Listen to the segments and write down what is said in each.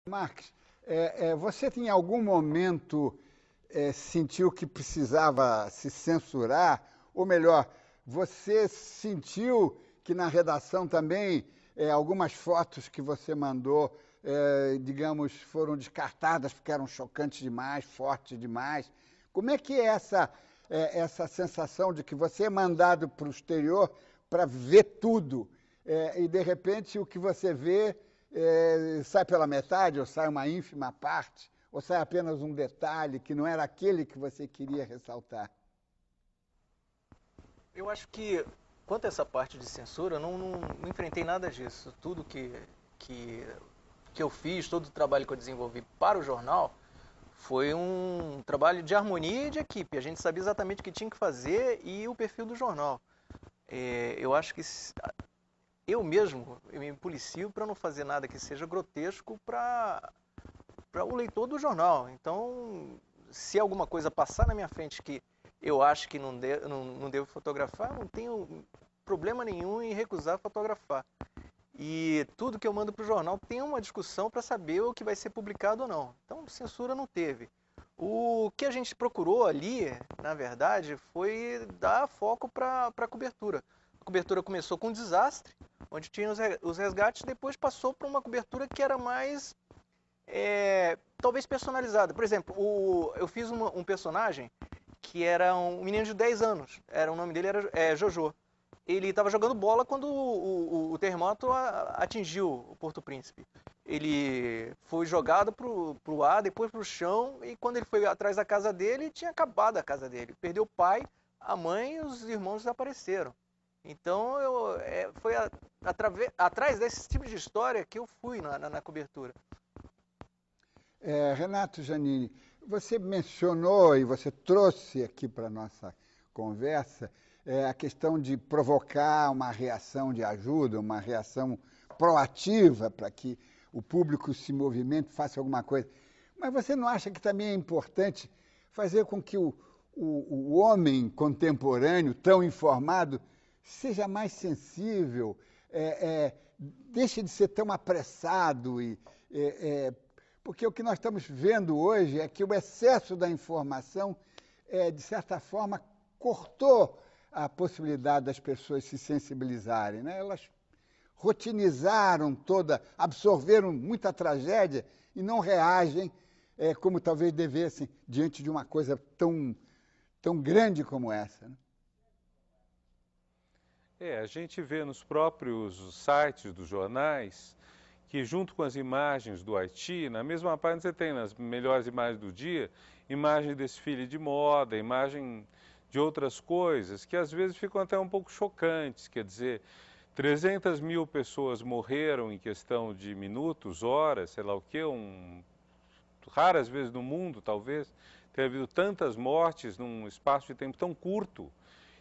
Marx, você em algum momento sentiu que precisava se censurar? Ou melhor, você sentiu que na redação também algumas fotos que você mandou, digamos, foram descartadas porque eram chocantes demais, fortes demais? Como é que é essa sensação de que você é mandado para o exterior para ver tudo e, de repente, o que você vê sai pela metade, ou sai uma ínfima parte, ou sai apenas um detalhe que não era aquele que você queria ressaltar? Eu acho que, quanto a essa parte de censura, eu não enfrentei nada disso. Tudo que, que eu fiz, todo o trabalho que eu desenvolvi para o jornal, foi um trabalho de harmonia e de equipe. A gente sabia exatamente o que tinha que fazer e o perfil do jornal. Eu acho que eu mesmo eu me policio para não fazer nada que seja grotesco para o leitor do jornal. Então, se alguma coisa passar na minha frente que eu acho que não devo fotografar, não tenho problema nenhum em recusar fotografar. E tudo que eu mando para o jornal tem uma discussão para saber o que vai ser publicado ou não. Então, censura não teve. O que a gente procurou ali, na verdade, foi dar foco para a cobertura. A cobertura começou com um desastre, onde tinha os resgates, depois passou para uma cobertura que era mais talvez personalizada. Por exemplo, eu fiz um personagem que era um menino de 10 anos. O nome dele era Jojo. Ele estava jogando bola quando o terremoto atingiu o Porto Príncipe. Ele foi jogado para o ar, depois para o chão, e quando ele foi atrás da casa dele, tinha acabado a casa dele. Perdeu o pai, a mãe e os irmãos desapareceram. Então, foi atrás desse tipo de história que eu fui na cobertura. Renato Giannini, você mencionou e você trouxe aqui para a nossa conversa a questão de provocar uma reação de ajuda, uma reação proativa para que o público se movimente, faça alguma coisa. Mas você não acha que também é importante fazer com que o homem contemporâneo, tão informado, seja mais sensível, deixe de ser tão apressado porque o que nós estamos vendo hoje é que o excesso da informação, de certa forma, cortou a possibilidade das pessoas se sensibilizarem, né? Elas rotinizaram absorveram muita tragédia e não reagem como talvez devessem diante de uma coisa tão grande como essa, né? A gente vê nos próprios sites dos jornais que, junto com as imagens do Haiti, na mesma página você tem nas melhores imagens do dia, imagem de desfile de moda, imagem de outras coisas que às vezes ficam até um pouco chocantes. Quer dizer, 300 mil pessoas morreram em questão de minutos, horas, sei lá o quê, raras vezes no mundo, talvez, ter havido tantas mortes num espaço de tempo tão curto.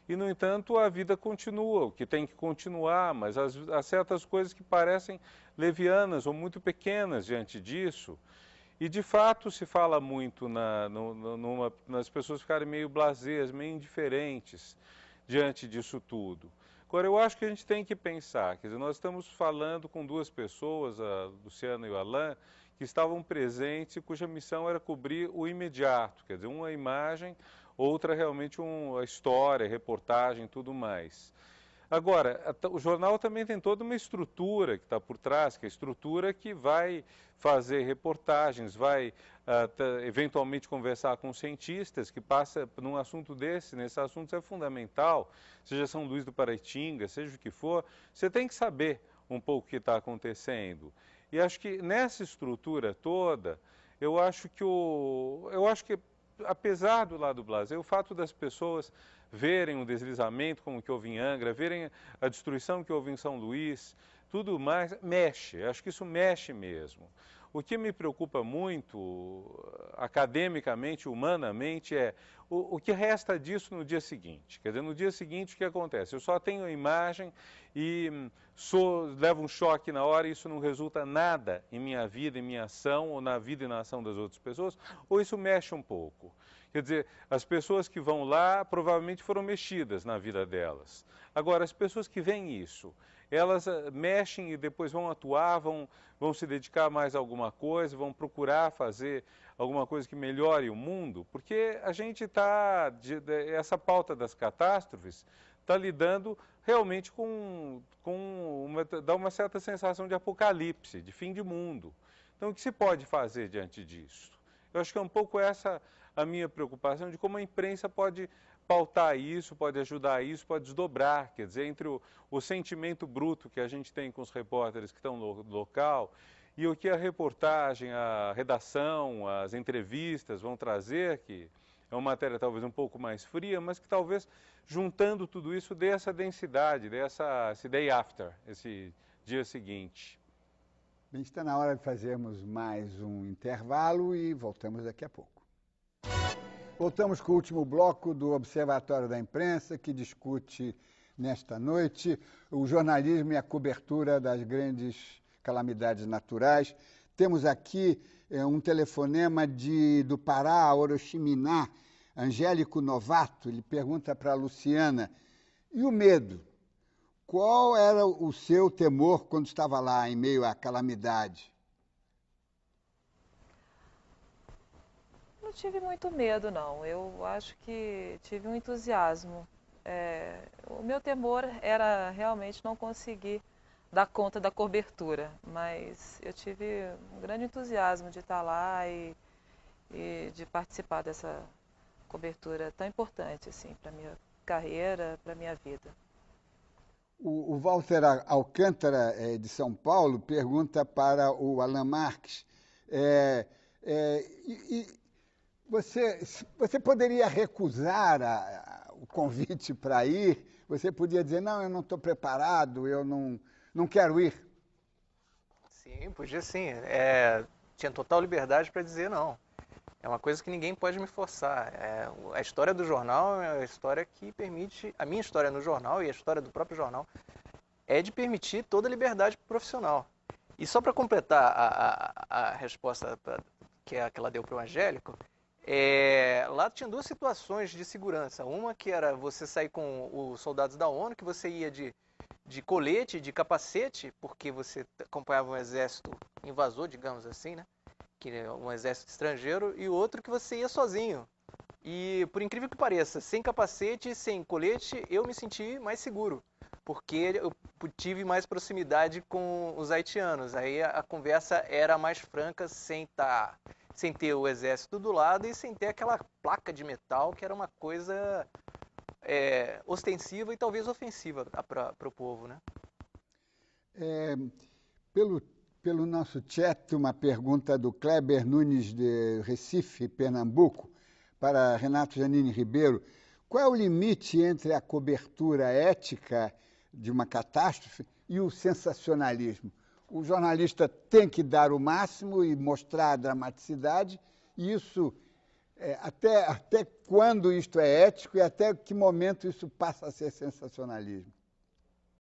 E, no entanto, a vida continua, o que tem que continuar, mas há certas coisas que parecem levianas ou muito pequenas diante disso. E, de fato, se fala muito nas pessoas ficarem meio blasés, meio indiferentes diante disso tudo. Agora, eu acho que a gente tem que pensar, quer dizer, nós estamos falando com duas pessoas, a Luciana e o Alain, que estavam presentes e cuja missão era cobrir o imediato, quer dizer, uma imagem, outra realmente a história, reportagem, tudo mais. Agora, o jornal também tem toda uma estrutura que está por trás, que é a estrutura que vai fazer reportagens, vai eventualmente conversar com cientistas, que passa num assunto nesse assunto é fundamental, seja São Luís do Paraitinga, seja o que for, você tem que saber um pouco o que está acontecendo. E acho que nessa estrutura toda, eu acho que apesar do lado blasé, o fato das pessoas verem o deslizamento como que houve em Angra, verem a destruição que houve em São Luís, tudo mais, mexe. Acho que isso mexe mesmo. O que me preocupa muito, academicamente, humanamente, é o que resta disso no dia seguinte. Quer dizer, no dia seguinte, o que acontece? Eu só tenho a imagem e levo um choque na hora e isso não resulta nada em minha vida, em minha ação, ou na vida e na ação das outras pessoas, ou isso mexe um pouco. Quer dizer, as pessoas que vão lá provavelmente foram mexidas na vida delas. Agora, as pessoas que veem isso, elas mexem e depois vão atuar, vão se dedicar mais a alguma coisa, vão procurar fazer alguma coisa que melhore o mundo, porque a gente está, essa pauta das catástrofes, está lidando realmente dá uma certa sensação de apocalipse, de fim de mundo. Então, o que se pode fazer diante disso? Eu acho que é um pouco essa a minha preocupação de como a imprensa pode pautar isso, pode ajudar isso, pode desdobrar, quer dizer, entre o sentimento bruto que a gente tem com os repórteres que estão no local e o que a reportagem, a redação, as entrevistas vão trazer, que é uma matéria talvez um pouco mais fria, mas que talvez juntando tudo isso dê essa densidade, dê esse day after, esse dia seguinte. Bem, está na hora de fazermos mais um intervalo e voltamos daqui a pouco. Voltamos com o último bloco do Observatório da Imprensa, que discute nesta noite o jornalismo e a cobertura das grandes calamidades naturais. Temos aqui um telefonema do Pará, Orochiminá, Angélico Novato. Ele pergunta para a Luciana, e o medo? Qual era o seu temor quando estava lá, em meio à calamidade? Não tive muito medo, não. Eu acho que tive um entusiasmo. O meu temor era realmente não conseguir dar conta da cobertura, mas eu tive um grande entusiasmo de estar lá e de participar dessa cobertura tão importante assim, para a minha carreira, para a minha vida. O Walter Alcântara, de São Paulo, pergunta para o Alan Marques, você poderia recusar o convite para ir? Você podia dizer, não, eu não estou preparado, eu não quero ir? Sim, podia sim. Tinha total liberdade para dizer não. É uma coisa que ninguém pode me forçar. A história do jornal é a história que permite... A minha história no jornal e a história do próprio jornal é de permitir toda a liberdade profissional. E só para completar a resposta que ela deu para o Angélico, lá tinha duas situações de segurança. Uma que era você sair com os soldados da ONU, que você ia de colete, de capacete, porque você acompanhava um exército invasor, digamos assim, né? Que é um exército estrangeiro, e outro que você ia sozinho. E, por incrível que pareça, sem capacete, sem colete, eu me senti mais seguro, porque eu tive mais proximidade com os haitianos. Aí a conversa era mais franca, sem ter o exército do lado e sem ter aquela placa de metal, que era uma coisa ostensiva e talvez ofensiva para o povo, né? Pelo nosso chat, uma pergunta do Kleber Nunes, de Recife, Pernambuco, para Renato Janine Ribeiro. Qual é o limite entre a cobertura ética de uma catástrofe e o sensacionalismo? O jornalista tem que dar o máximo e mostrar a dramaticidade, e isso, até quando isto é ético e até que momento isso passa a ser sensacionalismo?